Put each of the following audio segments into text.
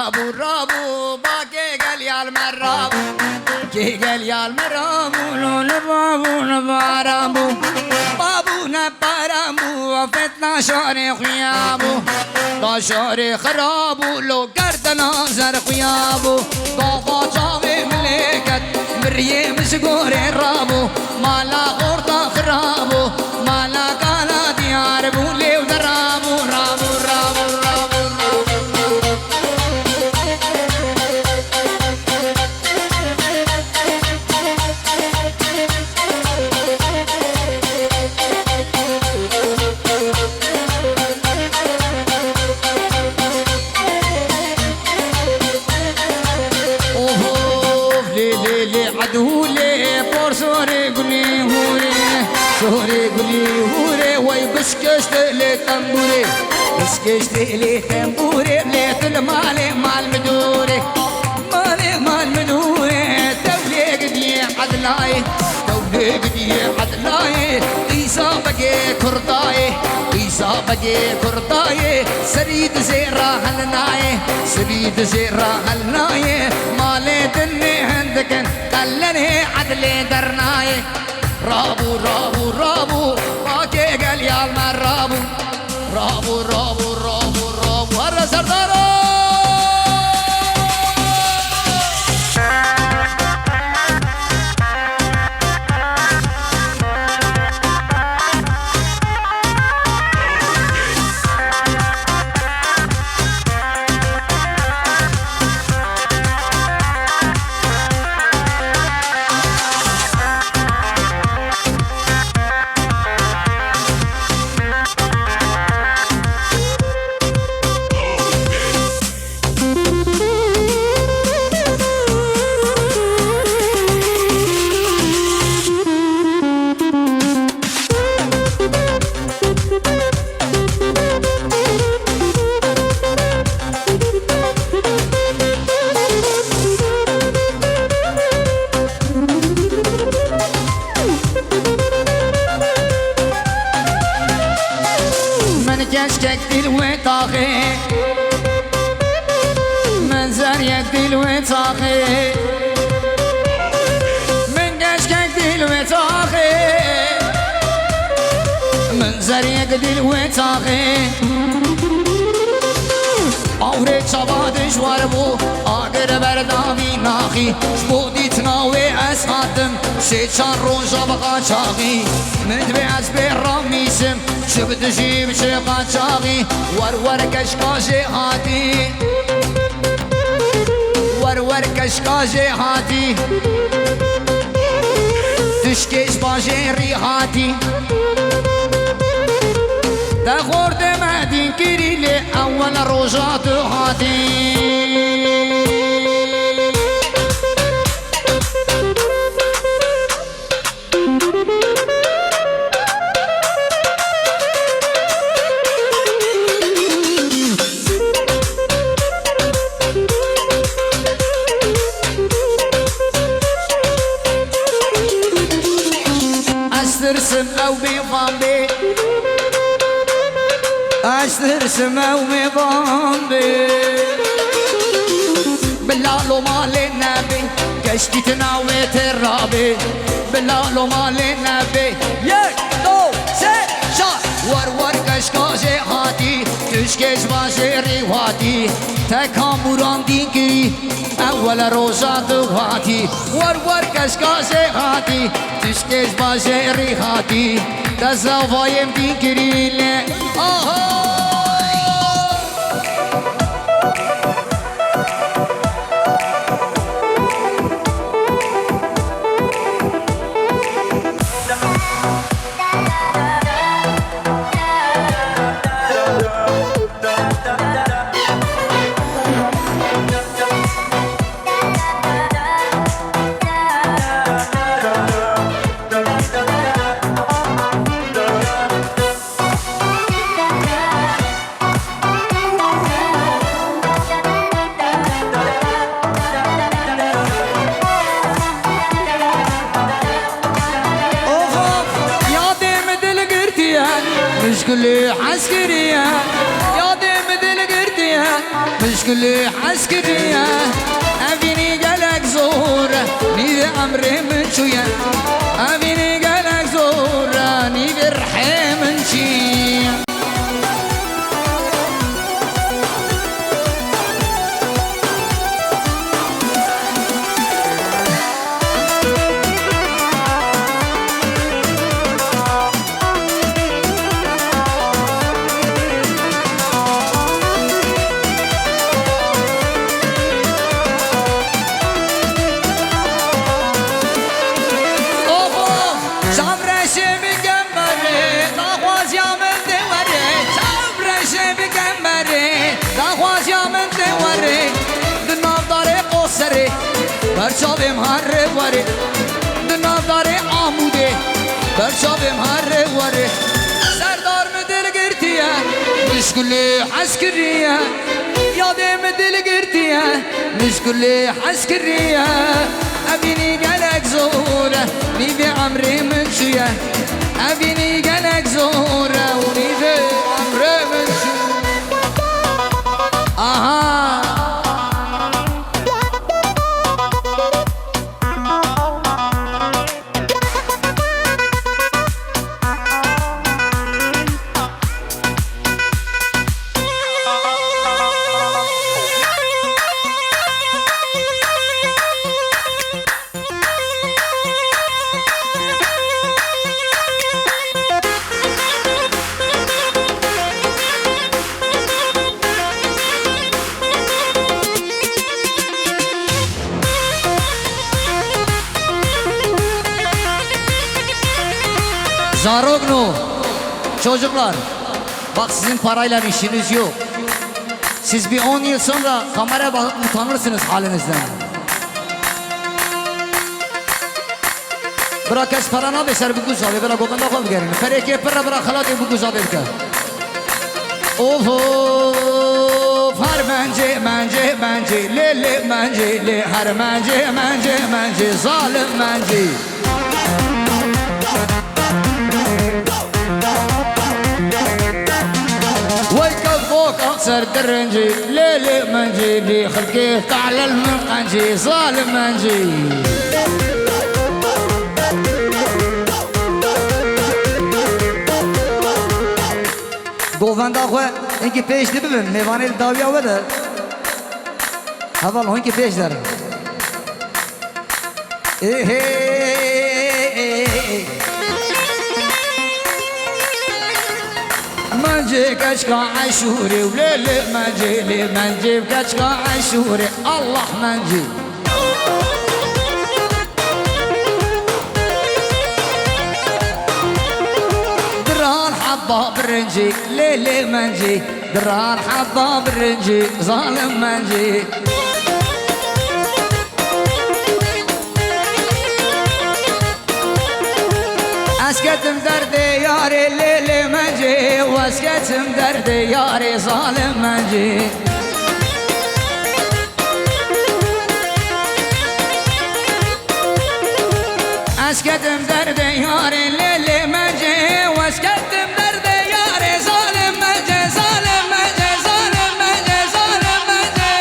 رابو رابو باكي قال يا المرابو كي قال يا المرابو لون بابو نبارابو بابو نبارابو وفتنا شاري خيابو دا شاري خرابو لو قرد نازر خيابو طافا شاوي ملكت مريم سقوري رابو مالا غورتا خرابو مالا كالا ديار بولي ودرابو رابو رابو رابو عدولي بور سوري قولي هوري سوري قولي هوري وي بسكشت لي تنبوري بسكشت لي تنبوري بليت المالي مال مدوري مالي مال مدوري تولي قدي عدلاي تولي قدي عدلاي قيسا بقي كرداي قيسا بقي كرداي سريد زيرا هلناي سريد زيرا هلناي مالي دني عندك خلني عدلي درناي رابو رابو رابو باكي قال يا المرابو رابو رابو رابو رابو هرا سردارو كشكك دلوطاخي من زريك دلوطاخي من كشكك دلوطاخي من زريك دلوطاخي أوري شبادش واربو آگر برداوی ناخی شبودی تناوی اسهاتم سيشان روزا بقا چاقی مدوی از برامیسم شبد جيب شقا چاقی ور کشکاجی هاتی ور کشکاجی هاتی تشکیش باجی ریحاتی تخورد مهدين كريلي أول روجات هاتي أسترسم أو بيضامي أشتر سما ومضامبي بلالو مال النبي كشتي تناويت الرابي بلالو مال النبي يك دو سي شار ور كشكاجي هاتي تشكيش باجي ريواتي تكاموران دينكي أول روزات هاتي ور كشكاجي هاتي تشكيش باجي ريواتي تزاويم دينكي لي مشكلة عسكرية يا دي مثل قرتيها مشكلة عسكرية أبيني قالك زور نيدي أمري من شوية أبيني قالك زور نيدي رحي من شي برشابم هر واره بنظر عموده برشابم هر واره سردار مدل گرتیه مشکل عسکریه یادم دل گرتیه مشکل عسکریه ابینی گلک زوره نیوی عمری من شویه ابینی گلک زوره و نیوی عمری من شویه آها Zarogno, çocuklar, bak sizin parayla işiniz yok. Siz bir 10 yıl sonra kameraya bakıp utanırsınız halinizden. Bırak es parana beser bu kız abi, bırak okanda kal gerini. Pereke perra bırak halade bu kız abi bırak. Of of, har mence, lele mence, har mence, zalim mence. أكثر درنجي ليلي منجي لي خلقي تعلى المنقنجي ظالم منجي گووندا خو اینکی پیش دی ببین میوانی داویا بده اول اینکی پیش در منجي كشكا عشوري وليلي منجي كشكا عشوري الله منجي دران حبا برنجي ليلي منجي دران حبا برنجي ظالم منجي اسكتم دردي ياري ليلي منجي واسكتم دردي ياري ظالم منجي اسكتم دردي ياري ليلي منجي واسكتم دردي ياري ظالم منجي ظالم منجي ظالم منجي ظالم منجي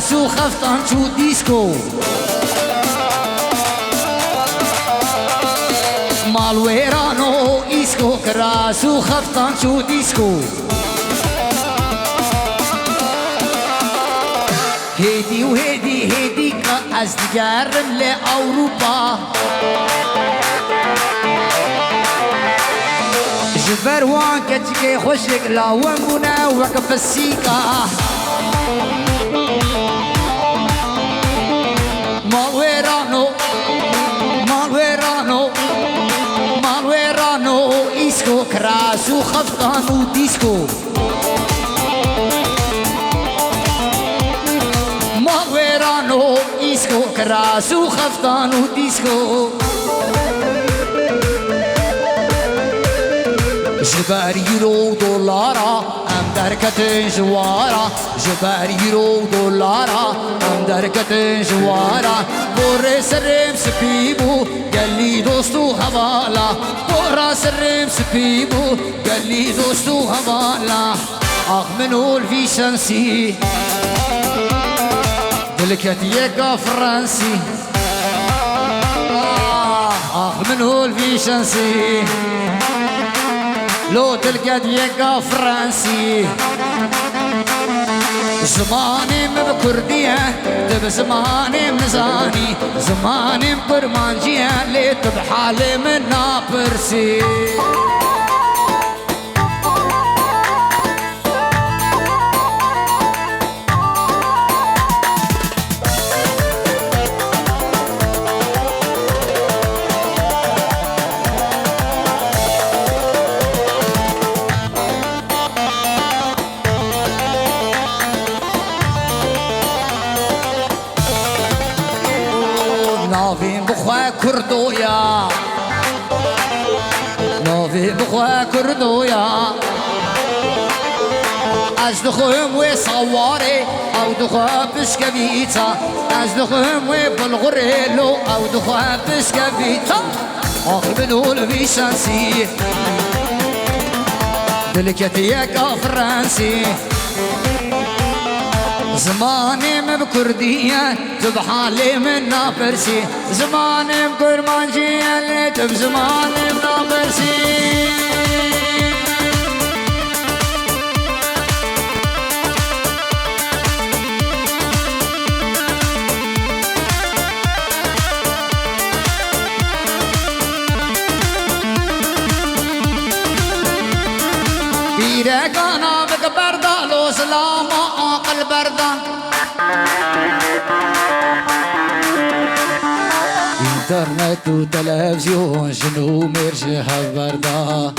شو خفتان شو ديسكو مال ويرانو إيسكو كراس وخفطان شو ديسكو هيدي وهيدي هيدي كأس تجارم لأوروبا جبر وان كتكي خوشك لا وانبونا وقف السيكا مالويرانو مالويرانو مالويرانو إيسكو كراس وخفطان وديسكو مالويرانو إيسكو كراس وخفطان وديسكو جبار يورو دولارا ام دركتن جوارا جبار يورو دولارا ام دركتن جوارا بور سرم سبيبو قال لي دوستو هوالا بور سرم سبيبو قال لي دوستو هوالا اخ منو الفيشنسي دلكت يقا فرنسي اخ منو الفيشنسي لو تلقى ديقا فرنسي زماني بكردية تب زماني مزاني زماني برمانجية اللي تبحالي من نابرسي نافين بخوا كردويا نافين بخوا كردويا از دخوهم وصواري او دخوا بسكبيتا از دخوهم وبالغريلو او دخوا بسكبيتا اخي بنقول في شانسي دلكتيك فرنسي زماني بكردية تبحالي من نابرسي زماني بكرمانجية اللي تب زماني بنابرسي بيرك انا بك بردالو سلامة عقل بردان انترنت وتلفزيون شنو مرجح بردا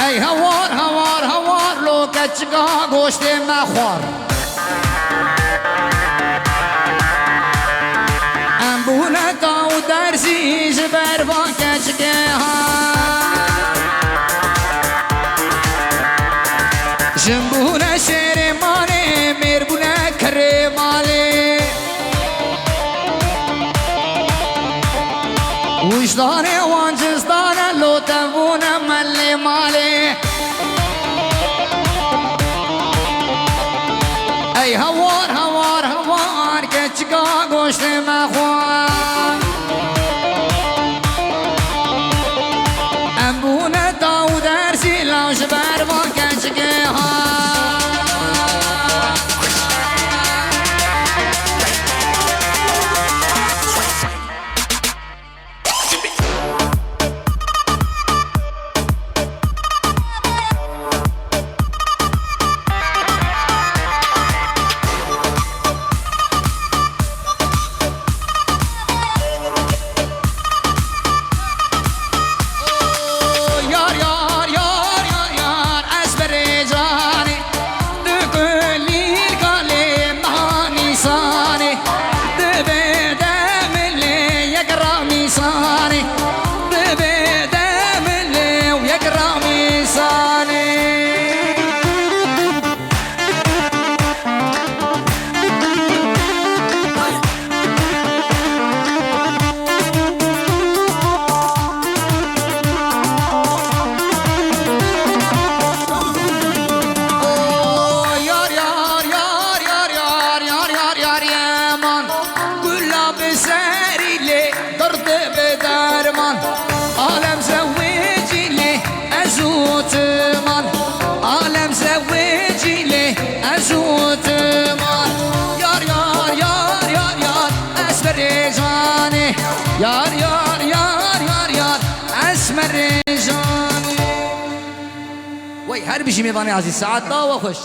اي هوار هوار هوار لو كتشقا قوشت مخوار امبولتا ودرسي جبر باكتشقها جنبونا شيري مالي ميربونا كري مالي وجداني وانجزدانا لو تنبونا مالي مالي اي هوار هوار هوار كتشقا قوشت مخوان امبونا داو درسي لو جبر باكتشقها أزوت مار يار يار يار يار يار أسمر رجاني يار يار يار يار يار أسمر رجاني وي هر بشي ميضاني عزيز ساعات ضاوة خوش